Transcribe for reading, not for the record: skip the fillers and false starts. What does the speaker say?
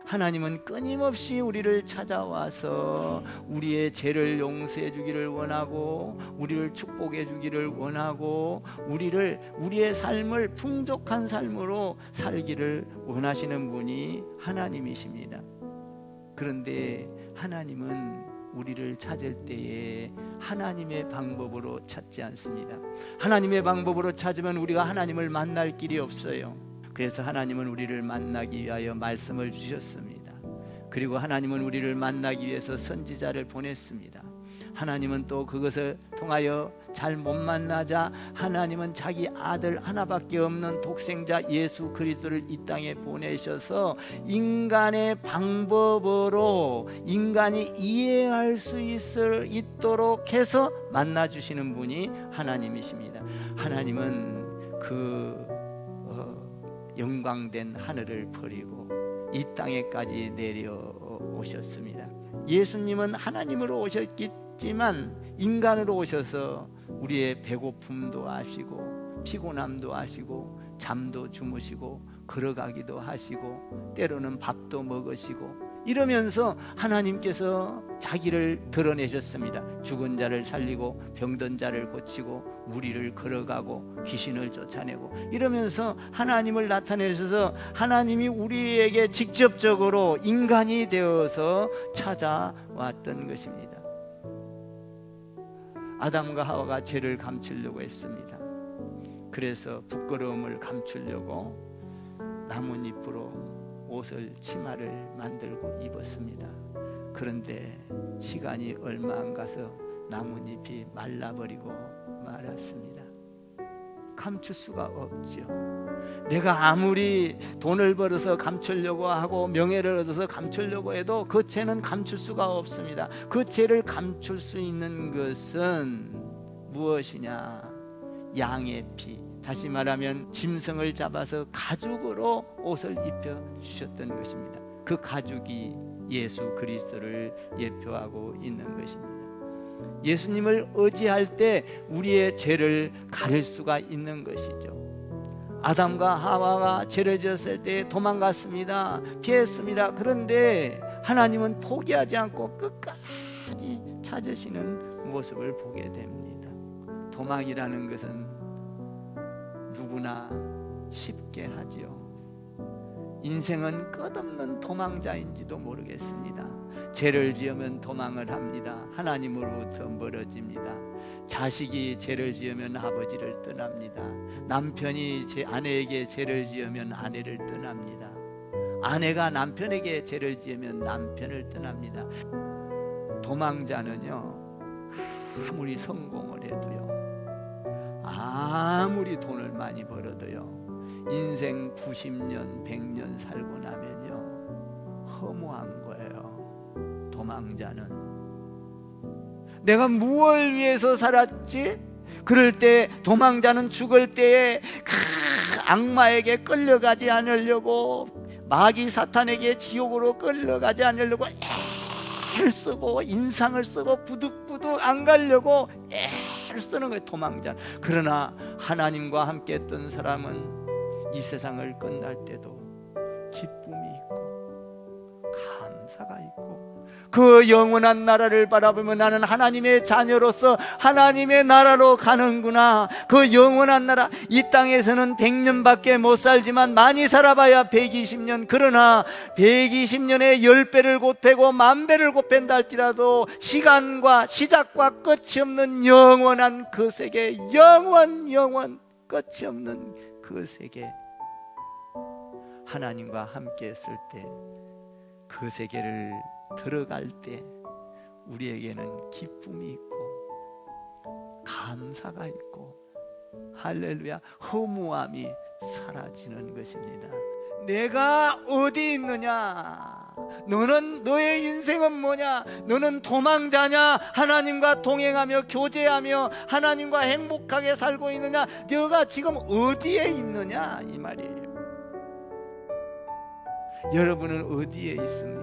하나님은 끊임없이 우리를 찾아와서 우리의 죄를 용서해 주기를 원하고, 우리를 축복해 주기를 원하고, 우리의 삶을 풍족한 삶으로 살기를 원하시는 분이 하나님이십니다. 그런데 하나님은 우리를 찾을 때에 하나님의 방법으로 찾지 않습니다. 하나님의 방법으로 찾으면 우리가 하나님을 만날 길이 없어요. 그래서 하나님은 우리를 만나기 위하여 말씀을 주셨습니다. 그리고 하나님은 우리를 만나기 위해서 선지자를 보냈습니다. 하나님은 또 그것을 통하여 잘 못 만나자 하나님은 자기 아들 하나밖에 없는 독생자 예수 그리스도를 이 땅에 보내셔서 인간의 방법으로 인간이 이해할 수 있도록 해서 만나주시는 분이 하나님이십니다. 하나님은 영광된 하늘을 버리고 이 땅에까지 내려오셨습니다. 예수님은 하나님으로 오셨지만 인간으로 오셔서 우리의 배고픔도 아시고 피곤함도 아시고 잠도 주무시고 걸어가기도 하시고 때로는 밥도 먹으시고 이러면서 하나님께서 자기를 드러내셨습니다. 죽은 자를 살리고 병든 자를 고치고 무리를 걸어가고 귀신을 쫓아내고 이러면서 하나님을 나타내셔서 하나님이 우리에게 직접적으로 인간이 되어서 찾아왔던 것입니다. 아담과 하와가 죄를 감추려고 했습니다. 그래서 부끄러움을 감추려고 나뭇잎으로 옷을 치마를 만들고 입었습니다. 그런데 시간이 얼마 안 가서 나뭇잎이 말라버리고 말았습니다. 감출 수가 없죠. 내가 아무리 돈을 벌어서 감추려고 하고 명예를 얻어서 감추려고 해도 그 죄는 감출 수가 없습니다. 그 죄를 감출 수 있는 것은 무엇이냐? 양의 피, 다시 말하면 짐승을 잡아서 가죽으로 옷을 입혀 주셨던 것입니다. 그 가죽이 예수 그리스도를 예표하고 있는 것입니다. 예수님을 의지할 때 우리의 죄를 가릴 수가 있는 것이죠. 아담과 하와가 죄를 지었을 때 도망갔습니다. 피했습니다. 그런데 하나님은 포기하지 않고 끝까지 찾으시는 모습을 보게 됩니다. 도망이라는 것은 누구나 쉽게 하지요. 인생은 끝없는 도망자인지도 모르겠습니다. 죄를 지으면 도망을 합니다. 하나님으로부터 멀어집니다. 자식이 죄를 지으면 아버지를 떠납니다. 남편이 제 아내에게 죄를 지으면 아내를 떠납니다. 아내가 남편에게 죄를 지으면 남편을 떠납니다. 도망자는요, 아무리 성공을 해도요, 아무리 돈을 많이 벌어도요, 인생 90년, 100년 살고 나면요, 허무한 거예요. 도망자는 내가 무엇을 위해서 살았지? 그럴 때 도망자는 죽을 때에 악마에게 끌려가지 않으려고, 마귀 사탄에게 지옥으로 끌려가지 않으려고 애를 쓰고 인상을 쓰고 부득부득 안 가려고 애를 쓰는 거예요, 도망자. 그러나 하나님과 함께 했던 사람은 이 세상을 끝날 때도 기쁨이 있고 감사가 있고 그 영원한 나라를 바라보면 나는 하나님의 자녀로서 하나님의 나라로 가는구나. 그 영원한 나라, 이 땅에서는 100년밖에 못 살지만 많이 살아봐야 120년. 그러나 120년에 10배를 곱하고 10,000배를 곱한다 할지라도 시간과 시작과 끝이 없는 영원한 그 세계, 영원 끝이 없는 그 세계, 하나님과 함께 했을 때, 그 세계를 들어갈 때 우리에게는 기쁨이 있고 감사가 있고, 할렐루야, 허무함이 사라지는 것입니다. 내가 어디 있느냐? 너는, 너의 인생은 뭐냐? 너는 도망자냐? 하나님과 동행하며 교제하며 하나님과 행복하게 살고 있느냐? 너가 지금 어디에 있느냐? 이 말이에요. 여러분은 어디에 있습니까?